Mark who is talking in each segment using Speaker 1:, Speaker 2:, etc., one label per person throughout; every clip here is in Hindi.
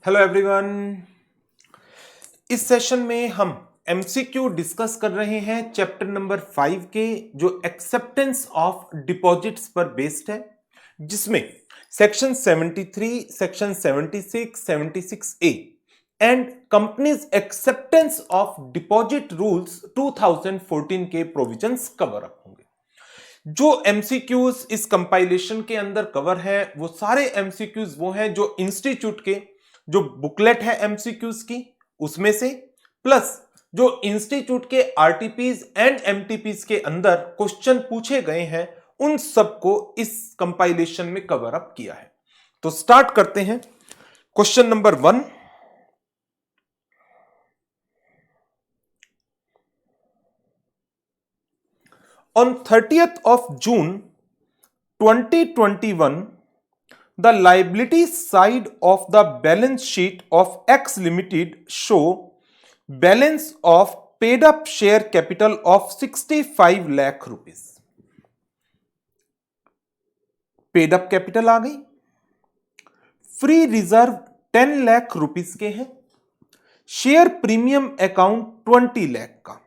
Speaker 1: Hello everyone. इस सेशन में हम एमसीक्यू डिस्कस कर रहे हैं चैप्टर नंबर 5 के, जो एक्सेप्टेंस ऑफ डिपॉजिट्स पर बेस्ड है, जिसमें section 73, section 76, 76A and companies acceptance of deposit rules 2014 के प्रोविजंस कवर अप होंगे। जो एमसीक्यूज इस कंपाइलेशन के अंदर कवर है वो सारे एमसीक्यूज वो हैं जो इंस्टीट्यूट के जो बुकलेट है एमसीक्यूज की उसमें से, प्लस जो इंस्टीट्यूट के आरटीपीज एंड एमटीपीज के अंदर क्वेश्चन पूछे गए हैं उन सबको इस कंपाइलेशन में कवर अप किया है। तो स्टार्ट करते हैं। Question number 1, on 30th of June 2021, the liability side of the balance sheet of X Limited show balance of paid up share capital of 65 lakh rupees। Paid up capital आ गई, फ्री रिजर्व 10 लाख रुपीस के हैं, शेयर प्रीमियम अकाउंट 20 लाख का,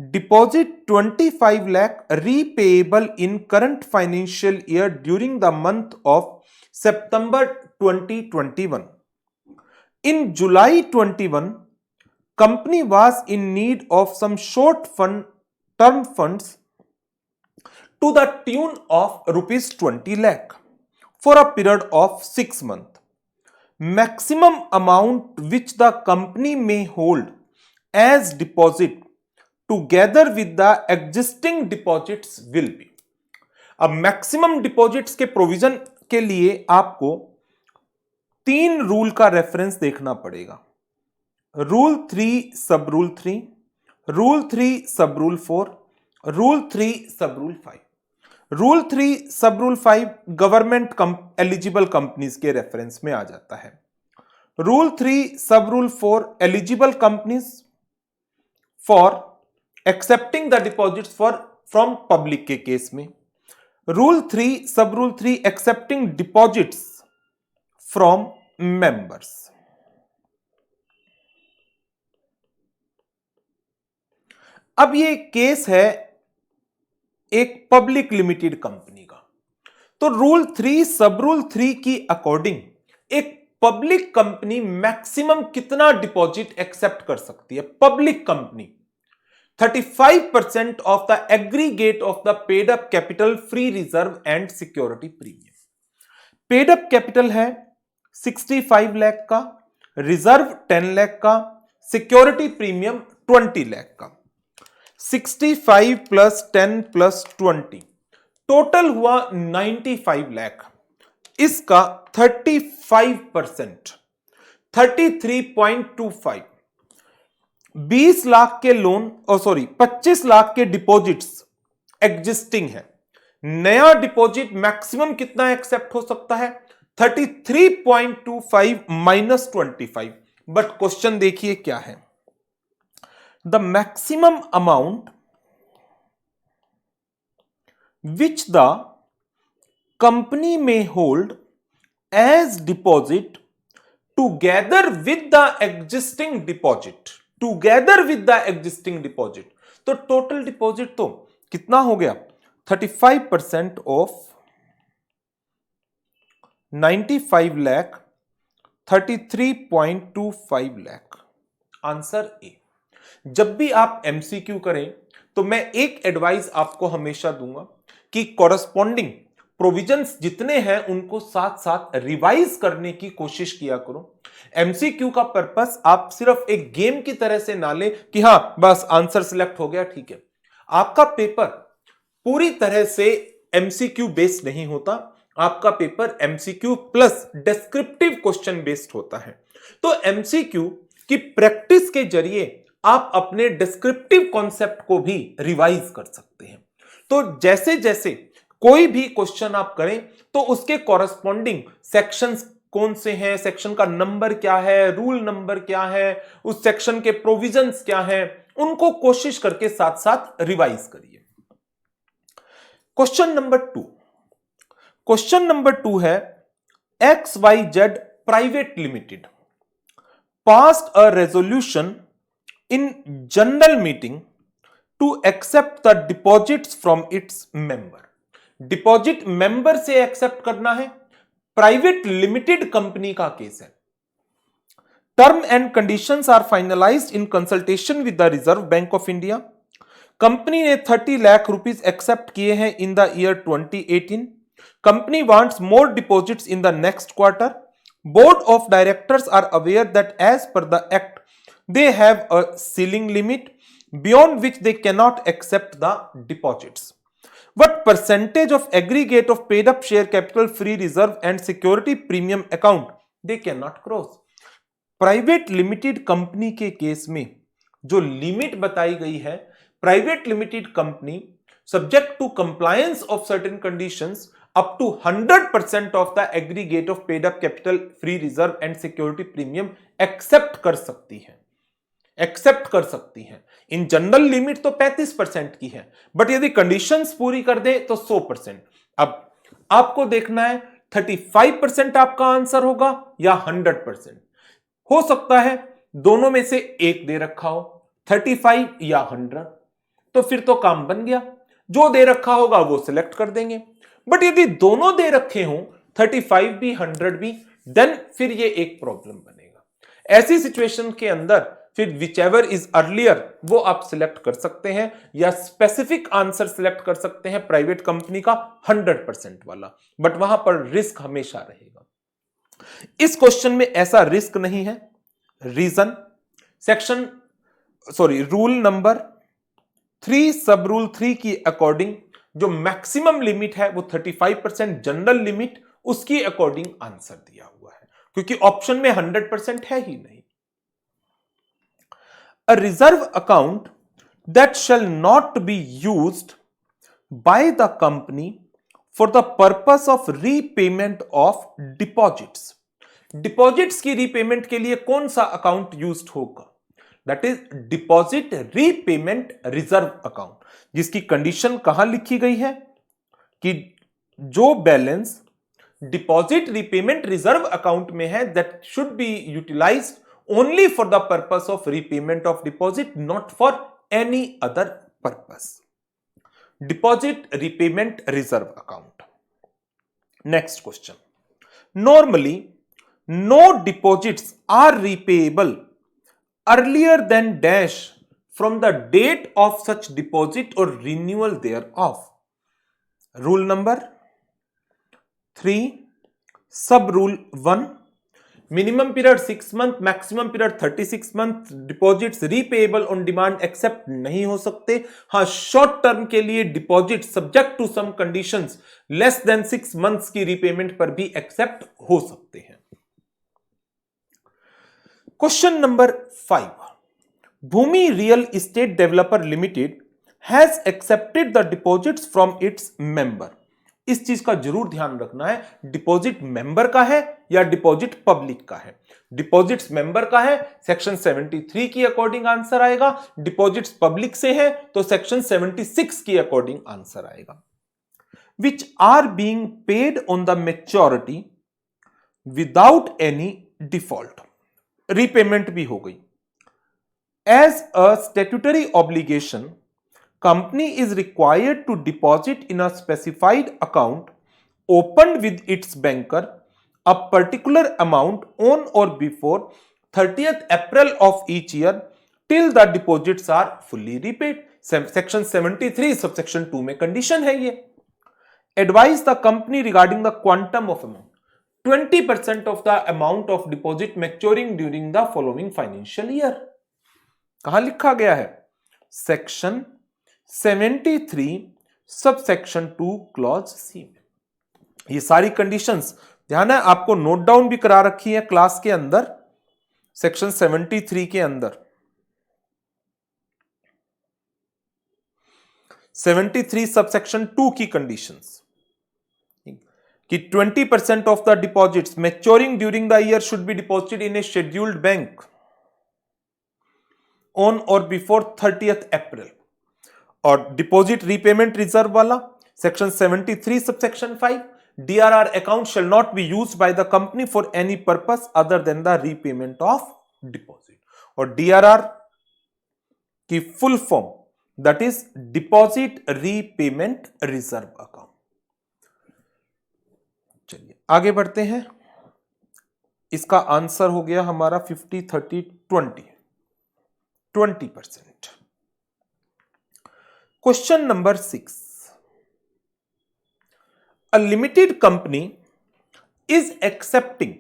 Speaker 1: deposit 25 lakh repayable in current financial year during the month of September 2021. In July 21, company was in need of some term funds to the tune of rupees 20 lakh for a period of 6 months. Maximum amount which the company may hold as deposit together with the existing deposits will be। अब मैक्सिमम डिपॉजिट्स के प्रोविजन के लिए आपको 3 रूल का रेफरेंस देखना पड़ेगा। Rule 3 sub rule 3, rule 3 sub rule 4, rule 3 sub rule 5। Rule 3 sub rule 5 government eligible companies के रेफरेंस में आ जाता है। Rule 3 sub rule 4 eligible companies for accepting the deposits from public के केस में। Rule 3 sub rule 3 accepting deposits from members. अब ये केस है एक पब्लिक लिमिटेड कंपनी का, तो रूल 3 सब रूल 3 की अकॉर्डिंग एक पब्लिक कंपनी मैक्सिमम कितना डिपॉजिट एक्सेप्ट कर सकती है? Public company 35% of the aggregate of the paid up capital, free reserve and security premium। Paid up capital है 65 लाख का, रिजर्व 10 लाख का, सिक्योरिटी प्रीमियम 20 लाख का। 65 प्लस 10 प्लस 20 टोटल हुआ 95 लाख। इसका 35% 33.25 20 लाख के लोन 25 लाख के डिपॉजिट्स एग्जिस्टिंग है। नया डिपॉजिट मैक्सिमम कितना एक्सेप्ट हो सकता है? 33.25 माइनस 25। बट क्वेश्चन देखिए क्या है, the maximum amount which the company may hold as deposit together with the existing deposit, together with the existing deposit. तो टोटल डिपॉजिट तो कितना हो गया? 35% of 95 lakh 33.25 lakh. Answer A. जब भी आप एमसीक्यू करें तो मैं एक एडवाइस आपको हमेशा दूंगा कि कॉरस्पॉन्डिंग प्रोविजंस जितने हैं उनको साथ साथ रिवाइज करने की कोशिश किया करो। एमसीक्यू का पर्पस आप सिर्फ एक गेम की तरह से ना ले कि हां बस आंसर सिलेक्ट हो गया ठीक है। आपका पेपर पूरी तरह से एमसीक्यू बेस्ड नहीं होता, आपका paper MCQ plus descriptive question based होता है। तो एमसीक्यू की प्रैक्टिस के जरिए आप अपने डिस्क्रिप्टिव कॉन्सेप्ट को भी रिवाइज कर सकते हैं। तो जैसे जैसे कोई भी क्वेश्चन आप करें तो उसके कॉरस्पॉन्डिंग सेक्शंस कौन से हैं, सेक्शन का नंबर क्या है, रूल नंबर क्या है, उस सेक्शन के प्रोविजंस क्या हैं, उनको कोशिश करके साथ साथ रिवाइज करिए। क्वेश्चन नंबर 2, क्वेश्चन नंबर 2 है XYZ private limited passed a resolution in general meeting to accept the deposits from its member. Deposit member से एक्सेप्ट करना है, प्राइवेट लिमिटेड कंपनी का केस है. Term and conditions are finalised in consultation with the Reserve Bank of India. Company ने 30 लाख रुपीस एक्सेप्ट किए हैं in the year 2018. Company wants more deposits in the next quarter. Board of directors are aware that as per the act they have a ceiling limit beyond which they cannot accept the deposits. What percentage of aggregate of paid up share capital, free reserve and security premium account they cannot cross? Private limited company के केस में जो लिमिट बताई गई है, private limited company subject to compliance of certain conditions up to 100% of the aggregate of paid up capital, free reserve and security premium accept कर सकती है. इन जनरल लिमिट तो 35% की है, बट यदि कंडीशंस पूरी कर दे तो 100%. अब आपको देखना है 35% आपका आंसर होगा या 100%. हो सकता है दोनों में से एक दे रखा हो, 35 या 100, तो फिर तो काम बन गया. जो दे रखा होगा वो सिलेक्ट कर देंगे. बट यदि दोनों दे रखे हो, 35 भी 100 भी, देन फिर ये एक प्रॉब्लम बनेगा. ऐसी सिचुएशन के अंदर फिर विचएवर इज अर्लियर वो आप सिलेक्ट कर सकते हैं, या स्पेसिफिक आंसर सिलेक्ट कर सकते हैं प्राइवेट कंपनी का 100% वाला, बट वहां पर रिस्क हमेशा रहेगा. इस क्वेश्चन में ऐसा रिस्क नहीं है. Reason rule number 3 sub rule 3 की अकॉर्डिंग जो मैक्सिमम लिमिट है वो 35% जनरल लिमिट, उसकी अकॉर्डिंग आंसर दिया हुआ है, क्योंकि ऑप्शन में 100% है ही नहीं. A reserve account that shall not be used by the company for the purpose of repayment of deposits. Deposits की repayment के लिए कौन सा अकाउंट यूज्ड होगा? That is deposit repayment reserve account, जिसकी कंडीशन कहां लिखी गई है कि जो balance deposit repayment reserve account में है, that should be utilized only for the purpose of repayment of deposit, not for any other purpose. Deposit repayment reserve account. Next question. Normally, no deposits are repayable earlier than dash from the date of such deposit or renewal thereof. Rule number 3, sub rule 1. Minimum period 6 month, maximum period 36 month. Deposits repayable on demand accept नहीं हो सकते. हां, शॉर्ट टर्म के लिए deposit subject to some conditions less than 6 months की रीपेमेंट पर भी एक्सेप्ट हो सकते हैं. Question number 5. Bhoomi real estate developer limited has accepted the deposits from its member. इस चीज का जरूर ध्यान रखना है, डिपॉजिट मेंबर का है या डिपॉजिट पब्लिक का है. डिपॉजिट्स मेंबर का है, सेक्शन 73 की अकॉर्डिंग आंसर आएगा. डिपॉजिट्स पब्लिक से है तो सेक्शन 76 की अकॉर्डिंग आंसर आएगा. Which are being paid on the maturity without any default. Repayment भी हो गई. As a statutory obligation, company is required to deposit in a specified account opened with its banker a particular amount on or before 30th April of each year till the deposits are fully repaid. Section 73 subsection 2 में condition है ये. Advise the company regarding the quantum of amount. 20% of the amount of deposit maturing during the following financial year. कहां लिखा गया है? Section 73 सबसेक्शन 2 क्लॉज सी में. ये सारी कंडीशंस ध्यान है, आपको नोट डाउन भी करा रखी है क्लास के अंदर. सेक्शन 73 के अंदर 73 सबसेक्शन 2 की कंडीशंस कि 20% of the deposits maturing during the year should be deposited in A scheduled bank on और बिफोर 30th अप्रैल. और डिपॉजिट रीपेमेंट रिजर्व वाला section 73 subsection 5, DRR account shall not be used by the company for any purpose other than the repayment of deposit. और डीआरआर की full form that is deposit repayment reserve account. चलिए आगे बढ़ते हैं। इसका आंसर हो गया हमारा 50, 30, 20%। Question number 6, a limited company is accepting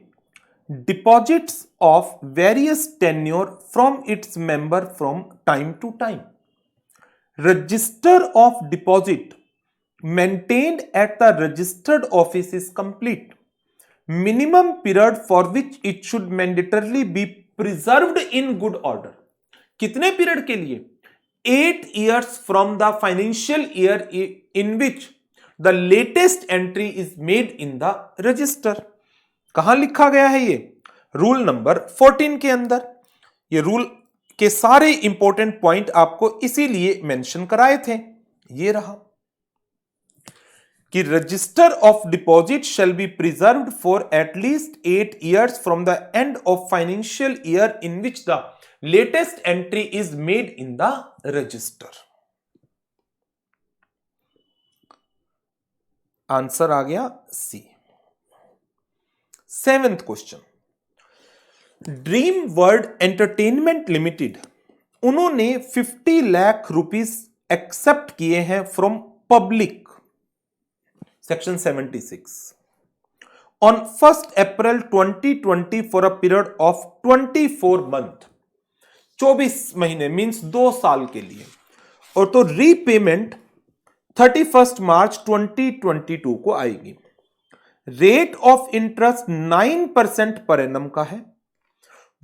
Speaker 1: deposits of various tenure from its member from time to time. Register of deposit maintained at the registered office is complete. Minimum period for which it should mandatorily be preserved in good order. कितने पीरियड के लिए? 8 years from the financial year in which the latest entry is made in the register. कहां लिखा गया है ये? रूल नंबर 14 के अंदर। ये रूल के सारे इंपॉर्टेंट पॉइंट आपको इसीलिए मेंशन कराए थे। ये रहा कि register of deposit shall be preserved for at least 8 years from the end of financial year in which the latest entry is made in the register. Answer आ गया C. 7th question, dream world entertainment limited, उन्होंने 50 लाख रुपीस एक्सेप्ट किए हैं from public, section 76, on 1st April 2020 for a period of 24 month, 24 महीने मींस 2 साल के लिए, और तो रीपेमेंट 31 मार्च 2022 को आएगी। रेट ऑफ इंटरेस्ट 9% पर एनम का है।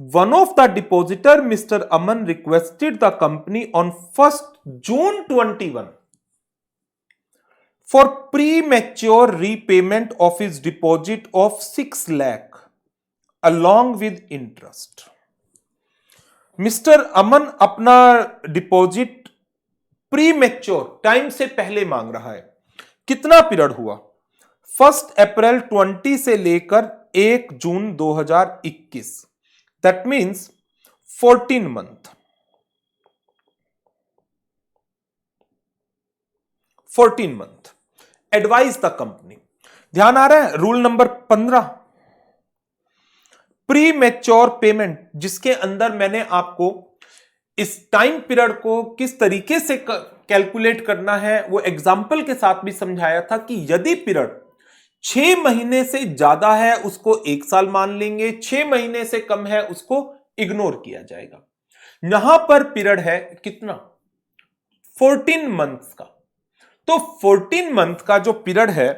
Speaker 1: One of the depositor mister Aman requested the company on 1st June 21 for premature repayment of his deposit of 6 lakh along with interest. Mister Aman अपना डिपॉजिट प्री मैच्योर टाइम से पहले मांग रहा है। कितना पीरियड हुआ? 1st April 20 से लेकर 1 जून 2021, that means 14 month. 14 month. Advise the company, ध्यान आ रहा है? Rule number 15, pre mature payment, जिसके अंदर मैंने आपको इस टाइम पीरियड को किस तरीके से कैलकुलेट करना है वो एग्जाम्पल के साथ भी समझाया था कि यदि पीरियड 6 महीने से ज्यादा है उसको 1 साल मान लेंगे, 6 महीने से कम है उसको इग्नोर किया जाएगा। यहां पर पीरियड है कितना? 14 मंथ्स का। तो 14 मंथ का जो पीरियड है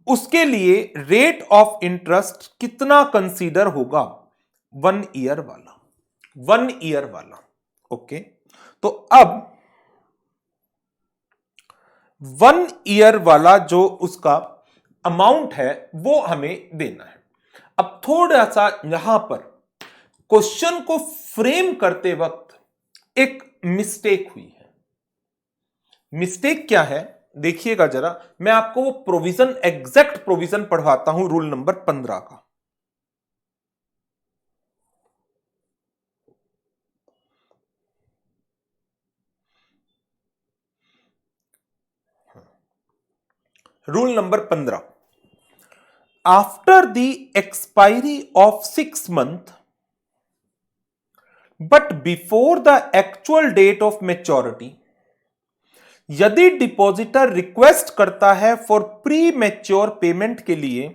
Speaker 1: उसके लिए रेट ऑफ इंटरेस्ट कितना कंसीडर होगा? 1 ईयर वाला, 1 ईयर वाला। ओके, तो अब 1 ईयर वाला जो उसका अमाउंट है वो हमें देना है। अब थोड़ा सा यहां पर क्वेश्चन को फ्रेम करते वक्त एक मिस्टेक हुई है। मिस्टेक क्या है देखिएगा जरा, मैं आपको वो प्रोविजन, एग्जैक्ट प्रोविजन पढ़वाता हूं रूल नंबर 15 का। Rule number 15, after the expiry of 6 month but before the actual date of maturity, यदि डिपॉजिटर रिक्वेस्ट करता है फॉर प्री मैच्योर पेमेंट के लिए,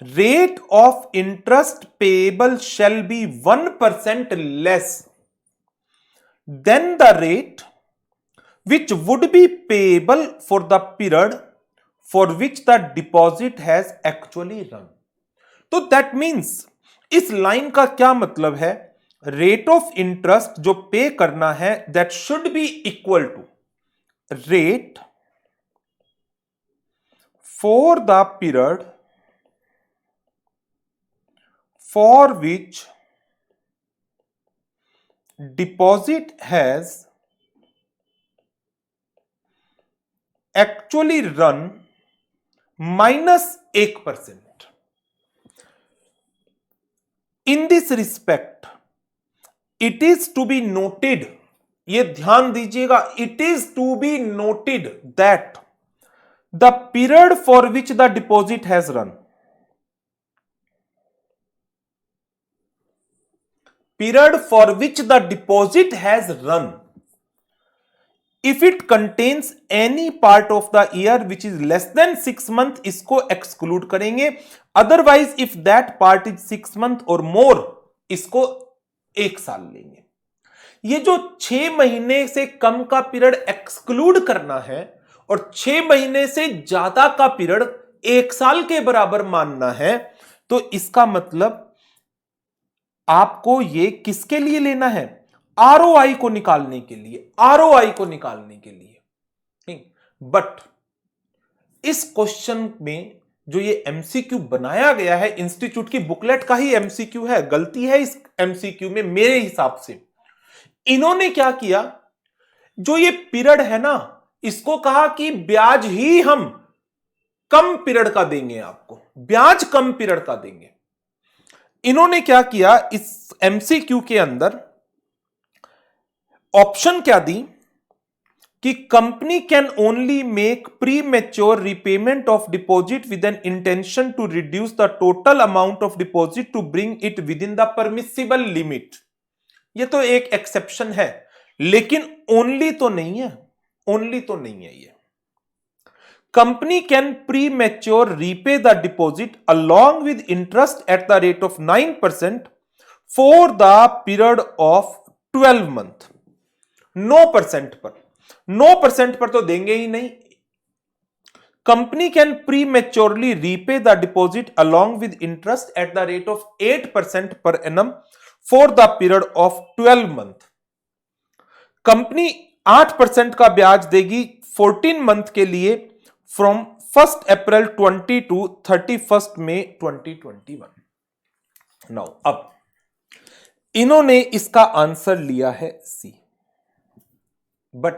Speaker 1: rate of interest payable shall be 1% less than the rate which would be payable for the period for which the deposit has actually run. तो that means इस लाइन का क्या मतलब है? रेट ऑफ इंटरेस्ट जो पे करना है that should be equal to rate for the period for which deposit has actually run minus 1%। In this respect it is to be noted, ये ध्यान दीजिएगा, it is to be noted that the period for which the deposit has run, period for which the deposit has run, if it contains any part of the year which is less than 6 months, इसको exclude करेंगे, otherwise if that part is 6 months or more, इसको 1 साल लेंगे। ये जो 6 महीने से कम का पीरियड एक्सक्लूड करना है और 6 महीने से ज्यादा का पीरियड 1 साल के बराबर मानना है, तो इसका मतलब आपको ये किसके लिए लेना है, आरओआई को निकालने के लिए, आरओआई को निकालने के लिए। बट इस क्वेश्चन में जो ये एमसीक्यू बनाया गया है, इंस्टीट्यूट की बुकलेट का ही एमसीक्यू है, गलती है इस एमसीक्यू में मेरे हिसाब से। इन्होंने क्या किया, जो ये पीरियड है ना, इसको कहा कि ब्याज ही हम कम पीरियड का देंगे, आपको ब्याज कम पीरियड का देंगे। इन्होंने क्या किया, इस एमसीक्यू के अंदर ऑप्शन क्या दी कि company can only make premature repayment of deposit with an intention to reduce the total amount of deposit to bring it within the permissible limit. ये तो एक एक्सेप्शन है, लेकिन ओनली तो नहीं है, ओनली तो नहीं है ये। Company can pre mature repay the deposit along with interest at the rate of 9% for the period of 12 month. 9% पर, 9% पर तो देंगे ही नहीं। Company can pre maturely repay the deposit along with interest at the rate of 8% per annum for the period of 12 month. Company 8% का ब्याज देगी 14 मंथ के लिए, from 1 April 20 to 31 May 2021। Now अब इन्होंने इसका आंसर लिया है सी, बट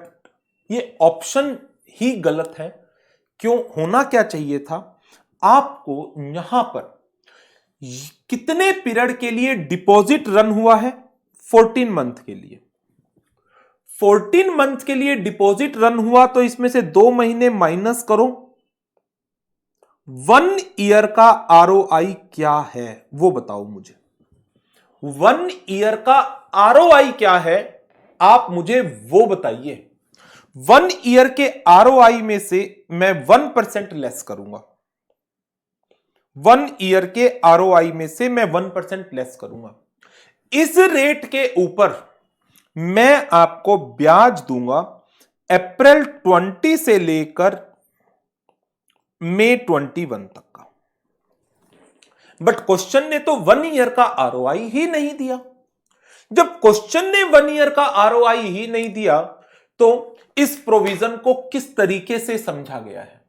Speaker 1: ये ऑप्शन ही गलत है। क्यों, होना क्या चाहिए था, आपको यहां पर कितने पीरियड के लिए डिपॉजिट रन हुआ है, 14 मंथ के लिए। 14 मंथ के लिए डिपॉजिट रन हुआ तो इसमें से 2 महीने माइनस करो, 1 ईयर का आरओआई क्या है वो बताओ मुझे। 1 ईयर का आरओआई क्या है, आप मुझे वो बताइए। 1 ईयर के आरओआई में से मैं 1% लेस करूंगा, 1 ईयर के आरओआई में से मैं 1% लेस करूंगा। इस रेट के ऊपर मैं आपको ब्याज दूंगा अप्रैल 20 से लेकर मई 21 तक का। बट क्वेश्चन ने तो 1 ईयर का आरओआई ही नहीं दिया। जब क्वेश्चन ने 1 ईयर का आरओआई ही नहीं दिया, तो इस प्रोविजन को किस तरीके से समझा गया है,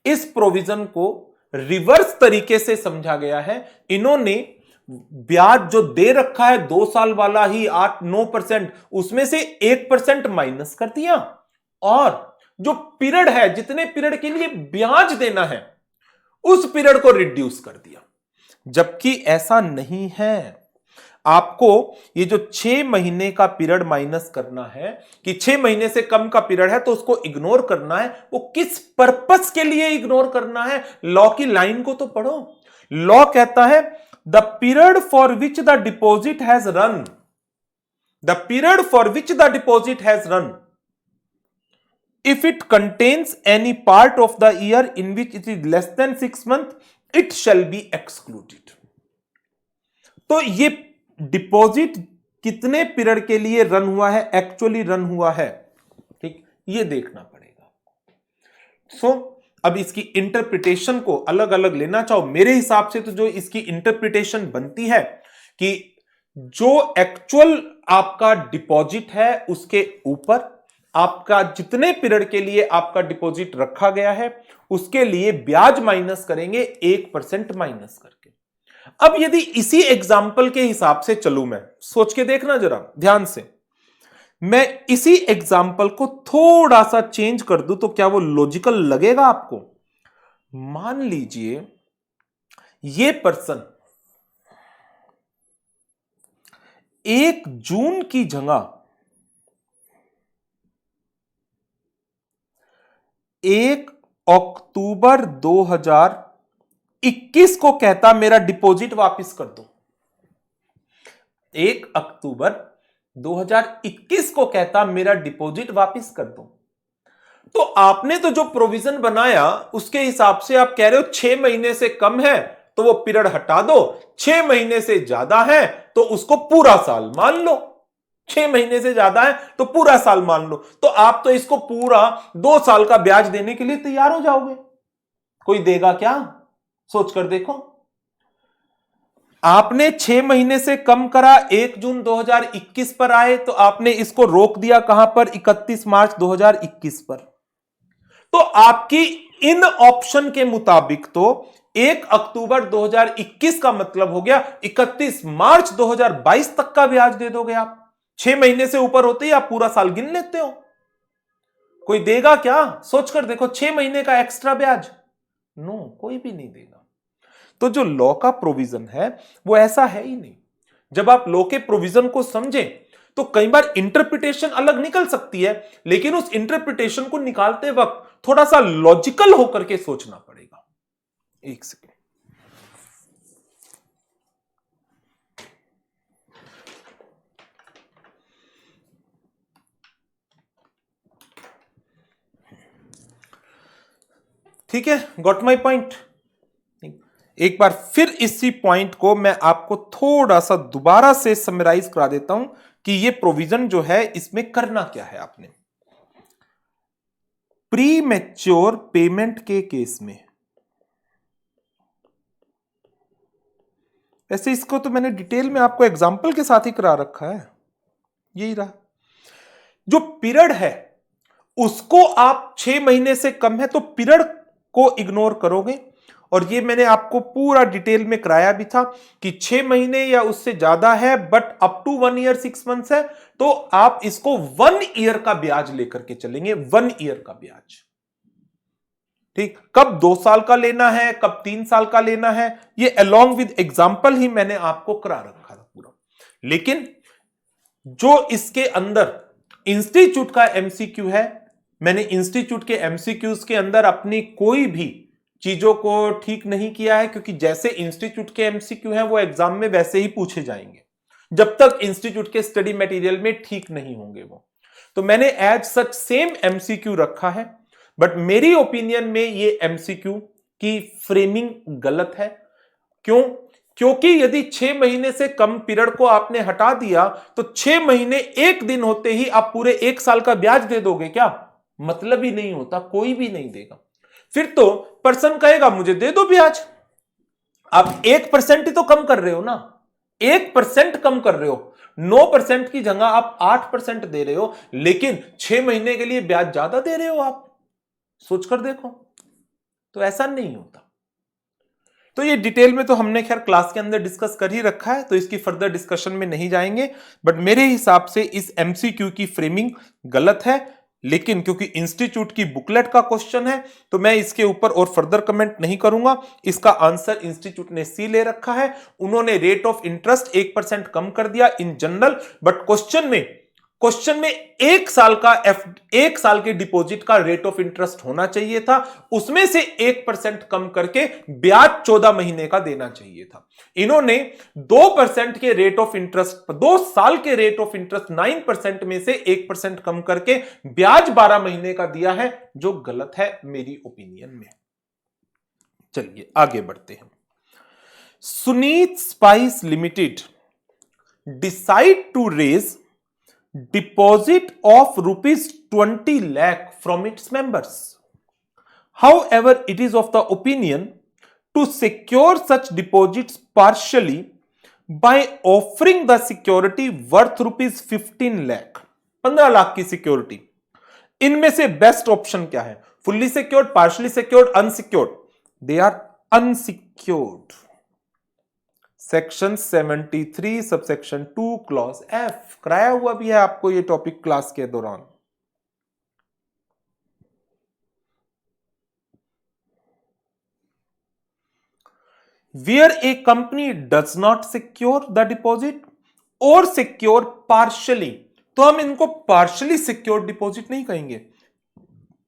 Speaker 1: इस प्रोविजन को रिवर्स तरीके से समझा गया है। इन्होंने ब्याज जो दे रखा है 2 साल वाला ही 8-9%, उसमें से 1% माइनस कर दिया, और जो पीरियड है, जितने पीरियड के लिए ब्याज देना है, उस पीरियड को रिड्यूस कर दिया। जबकि ऐसा नहीं है। आपको ये जो 6 महीने का पीरियड माइनस करना है, कि 6 महीने से कम का पीरियड है तो उसको इग्नोर करना है। वो किस पर्पस के लिए इग्नोर करना है, लॉ की लाइन को तो पढ़ो। लॉ कहता है the period for which the deposit has run, the period for which the deposit has run, if it contains any part of the year in which it is less than 6 months, it shall be excluded। तो ये डिपॉजिट कितने पीरियड के लिए रन हुआ है, एक्चुअली रन हुआ है, ठीक, ये देखना पड़ेगा। सो अब इसकी इंटरप्रिटेशन को अलग अलग लेना चाहो, मेरे हिसाब से तो जो इसकी इंटरप्रिटेशन बनती है कि जो एक्चुअल आपका डिपॉजिट है उसके ऊपर आपका जितने पीरियड के लिए आपका डिपॉजिट रखा गया है उसके लिए ब्याज माइनस करेंगे 1% माइनस करके। अब यदि इसी एग्जाम्पल के हिसाब से चलूं, मैं सोच के देखना जरा ध्यान से, मैं इसी एग्जाम्पल को थोड़ा सा चेंज कर दूं तो क्या वो लॉजिकल लगेगा आपको? मान लीजिए ये पर्सन 1 जून की जगह 1 अक्टूबर 2021 को कहता मेरा डिपॉजिट वापस कर दो, 1 अक्टूबर 2021 को कहता मेरा डिपॉजिट वापस कर दो, तो आपने तो जो प्रोविजन बनाया उसके हिसाब से आप कह रहे हो 6 महीने से कम है तो वो पीरियड हटा दो, 6 महीने से ज्यादा है तो उसको पूरा साल मान लो, 6 महीने से ज्यादा है तो पूरा साल मान लो, तो आप तो इसको पूरा 2 साल का ब्याज देने के लिए तैयार हो जाओगे। कोई देगा क्या? सोचकर देखो। आपने 6 महीने से कम करा, 1 जून 2021 पर आए तो आपने इसको रोक दिया कहां पर? 31 मार्च 2021 पर। तो आपकी इन ऑप्शन के मुताबिक तो 1 अक्टूबर 2021 का मतलब हो गया 31 मार्च 2022 तक का ब्याज दे दोगे आप। 6 महीने से ऊपर होते ही आप पूरा साल गिन लेते हो। कोई देगा क्या? सोचकर देखो, 6 महीने का एक्स्ट्रा ब्याज? नो, कोई भी नहीं देगा। तो जो लॉ का प्रोविजन है वो ऐसा है ही नहीं। जब आप लॉ के प्रोविजन को समझें तो कई बार इंटरप्रिटेशन अलग निकल सकती है, लेकिन उस इंटरप्रिटेशन को निकालते वक्त थोड़ा सा लॉजिकल होकर के सोचना पड़ेगा। एक सेकेंड। ठीक है, गॉट माई पॉइंट। एक बार फिर इसी पॉइंट को मैं आपको थोड़ा सा दोबारा से समराइज करा देता हूं कि ये प्रोविजन जो है इसमें करना क्या है। आपने प्री मैच्योर पेमेंट के केस में, वैसे इसको तो मैंने डिटेल में आपको एग्जाम्पल के साथ ही करा रखा है, यही रहा। जो पीरियड है उसको आप 6 महीने से कम है तो पीरियड को इग्नोर करोगे, और ये मैंने आपको पूरा डिटेल में कराया भी था कि 6 महीने या उससे ज्यादा है but up to 1 year 6 months है तो आप इसको 1 ईयर का ब्याज लेकर के चलेंगे, 1 ईयर का ब्याज। ठीक, कब 2 साल का लेना है, कब 3 साल का लेना है, ये अलोंग विद एग्जाम्पल ही मैंने आपको करा रखा था पूरा। लेकिन जो इसके अंदर इंस्टीट्यूट का एमसीक्यू है, मैंने इंस्टीट्यूट के एमसीक्यूज के अंदर अपनी कोई भी चीजों को ठीक नहीं किया है, क्योंकि जैसे इंस्टीट्यूट के एमसीक्यू हैं वो एग्जाम में वैसे ही पूछे जाएंगे जब तक इंस्टीट्यूट के स्टडी मटेरियल में ठीक नहीं होंगे वो। तो मैंने एज सच सेम एमसीक्यू रखा है, बट मेरी ओपिनियन में ये एमसीक्यू की फ्रेमिंग गलत है। क्यों? क्योंकि यदि 6 महीने से कम पीरियड को आपने हटा दिया तो 6 महीने 1 दिन होते ही आप पूरे 1 साल का ब्याज दे दोगे क्या? मतलब ही नहीं होता, कोई भी नहीं देगा। फिर तो पर्सन कहेगा मुझे दे दो ब्याज। आप 1% ही तो कम कर रहे हो ना, 1% कम कर रहे हो, 9% की जगह आप 8% दे रहे हो, लेकिन 6 महीने के लिए ब्याज ज्यादा दे रहे हो आप। सोचकर देखो, तो ऐसा नहीं होता। तो ये डिटेल में तो हमने खैर क्लास के अंदर डिस्कस कर ही रखा है, तो इसकी फर्दर डिस्कशन में नहीं जाएंगे। बट मेरे हिसाब से इस एमसीक्यू की फ्रेमिंग गलत है, लेकिन क्योंकि इंस्टीट्यूट की बुकलेट का क्वेश्चन है तो मैं इसके ऊपर और फर्दर कमेंट नहीं करूंगा। इसका आंसर इंस्टीट्यूट ने सी ले रखा है, उन्होंने रेट ऑफ इंटरेस्ट 1% कम कर दिया इन जनरल, बट क्वेश्चन में 1 साल के डिपॉजिट का रेट ऑफ इंटरेस्ट होना चाहिए था, उसमें से 1% कम करके ब्याज 14 महीने का देना चाहिए था। इन्होंने 2% के रेट ऑफ इंटरेस्ट, 2 साल के रेट ऑफ इंटरेस्ट 9% में से 1% कम करके ब्याज 12 महीने का दिया है, जो गलत है मेरी ओपिनियन में। चलिए आगे बढ़ते हैं। Suneet spice limited decide to raise deposit of rupees 20 lakh from its members. However, it is of the opinion to secure such deposits partially by offering the security worth rupees 15 lakh, 15 lakh की सिक्योरिटी। इनमें से बेस्ट ऑप्शन क्या है? Fully secured, partially secured, unsecured? They are unsecured. Section 73 subsection 2 clause F, कराया हुआ भी है आपको ये टॉपिक क्लास के दौरान। Where a company does not secure the deposit और सिक्योर पार्शियली, तो हम इनको पार्शियली सिक्योर्ड डिपॉजिट नहीं कहेंगे,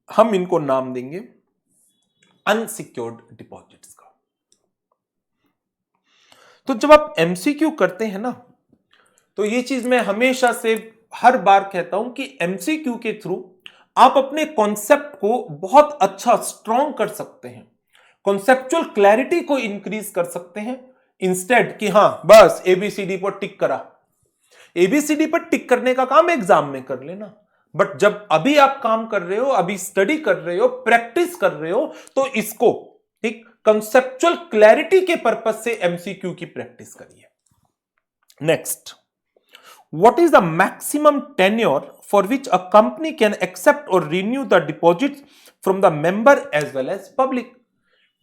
Speaker 1: हम इनको नाम देंगे अनसिक्योर्ड डिपॉजिट्स का। तो जब आप एमसीक्यू करते हैं ना, तो ये चीज मैं हमेशा से हर बार कहता हूं कि एमसीक्यू के थ्रू आप अपने कॉन्सेप्ट को बहुत अच्छा स्ट्रॉन्ग कर सकते हैं, कॉन्सेप्चुअल क्लैरिटी को इंक्रीज कर सकते हैं, इंस्टेड कि हां बस एबीसीडी पर टिक करा। एबीसीडी पर टिक करने का काम एग्जाम में कर लेना, बट जब अभी आप काम कर रहे हो, अभी स्टडी कर रहे हो, प्रैक्टिस कर रहे हो, तो इसको ठीक कंसेप्चुअल क्लैरिटी के पर्पज से एमसीक्यू की प्रैक्टिस करिए। Next, what is the maximum tenure for which a company can accept or renew the deposits from the member as well as public?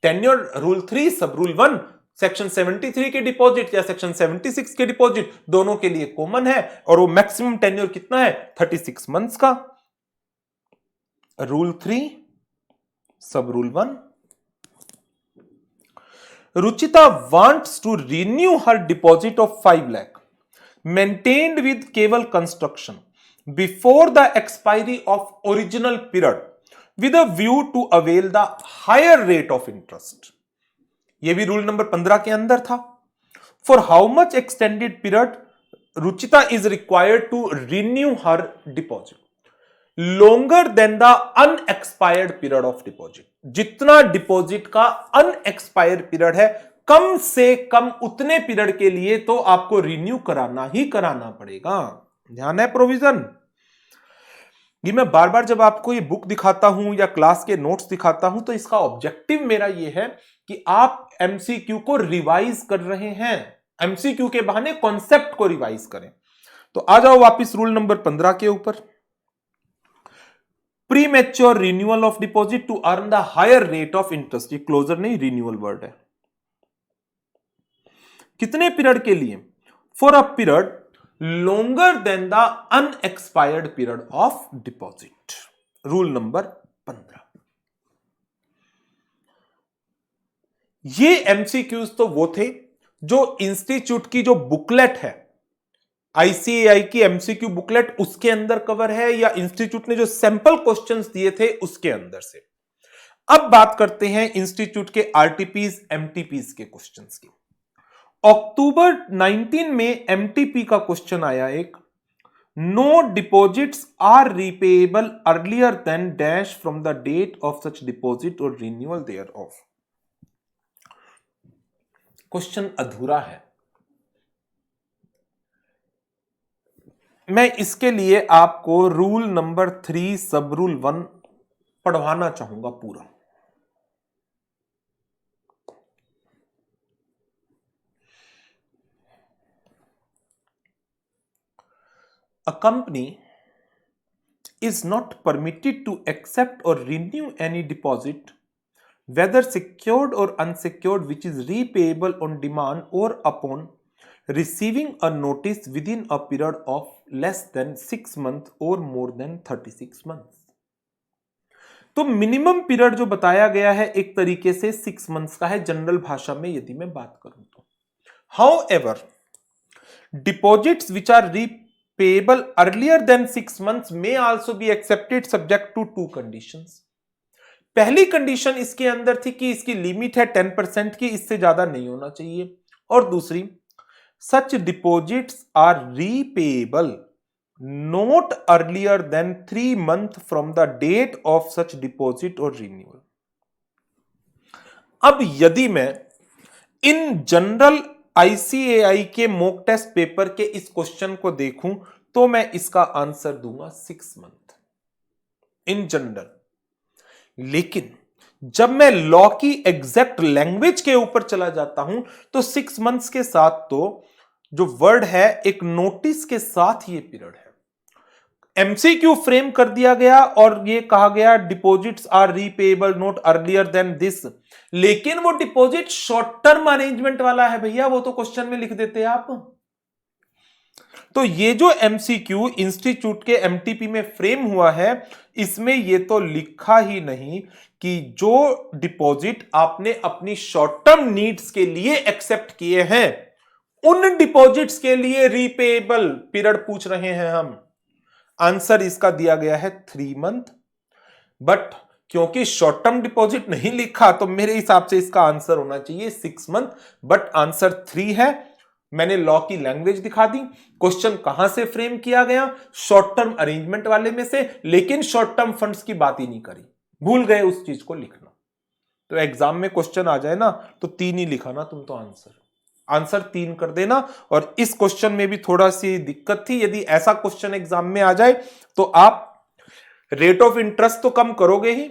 Speaker 1: Tenure rule 3 sub rule 1 section 73 के डिपॉजिट या सेक्शन 76 के डिपॉजिट दोनों के लिए कॉमन है, और वो मैक्सिमम टेन्योर कितना है? 36 मंथ्स का। Rule 3 sub rule 1, Ruchita wants to renew her deposit of 5 lakh maintained with Keval Construction before the expiry of original period with a view to avail the higher rate of interest. ये भी रूल नंबर 15 के अंदर था। For how much extended period Ruchita is required to renew her deposit? Longer than the unexpired period of deposit. जितना डिपॉजिट का अनएक्सपायर्ड पीरियड है, कम से कम उतने पीरियड के लिए तो आपको रिन्यू कराना ही कराना पड़ेगा। ध्यान है प्रोविजन। ये मैं बार बार जब आपको ये बुक दिखाता हूं या क्लास के नोट्स दिखाता हूं, तो इसका ऑब्जेक्टिव मेरा ये है कि आप एमसीक्यू को रिवाइज कर रहे हैं, एमसीक्यू के बहाने कॉन्सेप्ट को रिवाइज करें। तो आ जाओ वापिस रूल नंबर 15 के ऊपर। Premature renewal of deposit to earn the higher rate of interest. ये क्लोजर नहीं, रिन्यूअल वर्ड है। कितने पीरियड के लिए? For a period longer than the unexpired period of deposit. Rule number 15। ये एमसीक्यूज तो वो थे जो इंस्टीट्यूट की जो बुकलेट है, आईसीएआई की एमसीक्यू बुकलेट, उसके अंदर कवर है, या इंस्टीट्यूट ने जो सैंपल क्वेश्चंस दिए थे उसके अंदर से। अब बात करते हैं इंस्टीट्यूट के आरटीपीज एमटीपीज के क्वेश्चंस की। अक्टूबर 19 में एमटीपी का क्वेश्चन आया एक, no deposits are repayable earlier than dash from the date of such deposit और रिन्यूअल देयर ऑफ। क्वेश्चन अधूरा है। मैं इसके लिए आपको रूल नंबर 3 सब रूल 1 पढ़वाना चाहूंगा पूरा। A company is not permitted to accept or renew any deposit, whether secured or unsecured, which is repayable on demand or upon receiving a notice within a period of less than 6 months or more than 36 months. तो मिनिमम पीरियड जो बताया गया है एक तरीके से 6 मंथ्स का है, जनरल भाषा में यदि मैं बात करूं तो। However, deposits which are repayable earlier than 6 months may also be accepted subject to 2 conditions. पहली कंडीशन इसके अंदर थी कि इसकी लिमिट है 10% की, इससे ज्यादा नहीं होना चाहिए, और दूसरी, such deposits are repayable not earlier than 3 months from the date of such deposit or renewal. अब यदि मैं इन जनरल आईसीएआई के मॉक टेस्ट पेपर के इस क्वेश्चन को देखूं, तो मैं इसका आंसर दूंगा 6 मंथ इन जनरल। लेकिन जब मैं लॉ की एग्जैक्ट लैंग्वेज के ऊपर चला जाता हूं, तो 6 मंथ्स के साथ तो जो वर्ड है एक नोटिस के साथ ये पीरियड है। एमसीक्यू फ्रेम कर दिया गया और ये कहा गया deposits are repayable not earlier than this, लेकिन वो डिपॉजिट शॉर्ट टर्म अरेंजमेंट वाला है भैया, वो तो क्वेश्चन में लिख देते आप। तो ये जो एमसीक्यू इंस्टीट्यूट के एमटीपी में फ्रेम हुआ है, इसमें ये तो लिखा ही नहीं कि जो डिपॉजिट आपने अपनी शॉर्ट टर्म नीड्स के लिए एक्सेप्ट किए हैं उन डिपॉजिट्स के लिए रीपेएबल पीरियड पूछ रहे हैं हम। आंसर इसका दिया गया है 3 मंथ, बट क्योंकि शॉर्ट टर्म डिपॉजिट नहीं लिखा तो मेरे हिसाब से इसका आंसर होना चाहिए 6 मंथ, बट आंसर 3 है। मैंने लॉ की लैंग्वेज दिखा दी, क्वेश्चन कहां से फ्रेम किया गया, शॉर्ट टर्म अरेंजमेंट वाले में से, लेकिन शॉर्ट टर्म फंड्स की बात ही नहीं करी, भूल गए उस चीज को लिखना। तो एग्जाम में क्वेश्चन आ जाए ना तो 3 ही लिखा ना तुम, तो आंसर 3 कर देना। और इस क्वेश्चन में भी थोड़ा सी दिक्कत थी, यदि ऐसा क्वेश्चन एग्जाम में आ जाए तो आप रेट ऑफ इंटरेस्ट तो कम करोगे ही,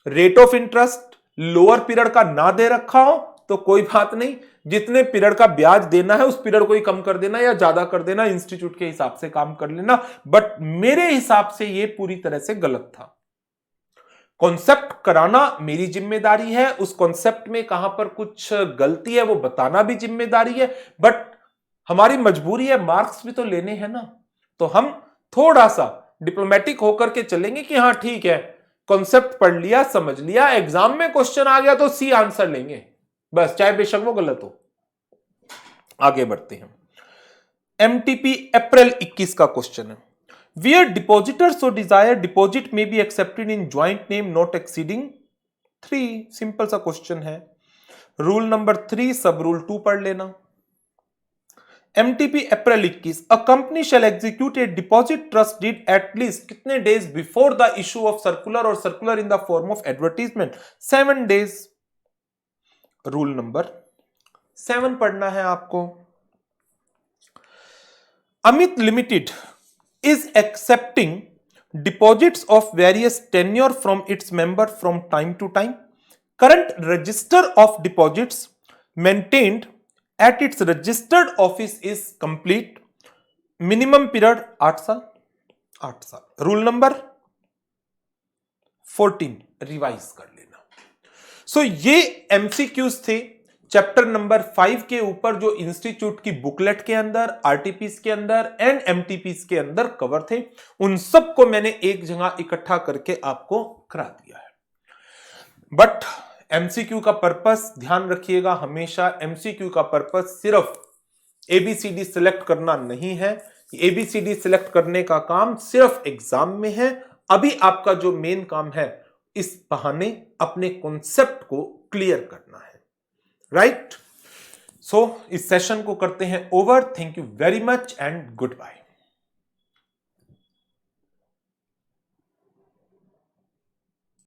Speaker 1: rate of interest lower period का ना दे रखा हो तो कोई बात नहीं, जितने पीरियड का ब्याज देना है उस पीरियड को ही कम कर देना या ज्यादा कर देना, इंस्टीट्यूट के हिसाब से काम कर लेना। बट मेरे हिसाब से यह पूरी तरह से गलत था। कॉन्सेप्ट कराना मेरी जिम्मेदारी है, उस कॉन्सेप्ट में कहां पर कुछ गलती है वो बताना भी जिम्मेदारी है, बट हमारी मजबूरी है, मार्क्स भी तो लेने हैं ना। तो हम थोड़ा सा डिप्लोमेटिक होकर के चलेंगे कि हाँ ठीक है, कॉन्सेप्ट पढ़ लिया, समझ लिया, एग्जाम में क्वेश्चन आ गया तो सी आंसर लेंगे बस, चाहे बेशक वो गलत हो। आगे बढ़ते हैं। एमटीपी अप्रैल 21 का क्वेश्चन है। Where depositors so desire, deposit may be accepted in joint name not exceeding 3। Simple सा क्वेश्चन है। रूल नंबर 3 सब रूल 2 पढ़ लेना। MTP April 21, a company shall execute a deposit trust deed at least कितने days before the issue of circular और circular in the form of advertisement 7 days. Rule number 7 पढ़ना है आपको। Amit limited is accepting deposits of various tenure from its member from time to time. Current register of deposits maintained at its registered office is complete. Minimum period 8 साल 8 साल। रूल नंबर 14 रिवाइज कर लेना। सो ये एमसीक्यूज थे चैप्टर नंबर 5 के ऊपर, जो इंस्टीट्यूट की बुकलेट के अंदर, आरटीपीस के अंदर एंड एमटीपीस के अंदर कवर थे। उन सबको मैंने एक जगह इकट्ठा करके आपको करा दिया है। बट एमसीक्यू का पर्पस ध्यान रखिएगा, हमेशा एमसीक्यू का पर्पस सिर्फ एबीसीडी सिलेक्ट करना नहीं है। एबीसीडी सिलेक्ट करने का काम सिर्फ एग्जाम में है। अभी आपका जो मेन काम है, इस बहाने अपने कॉन्सेप्ट को क्लियर करना है। राइट? सो इस सेशन को करते हैं over. Thank you very much and good bye.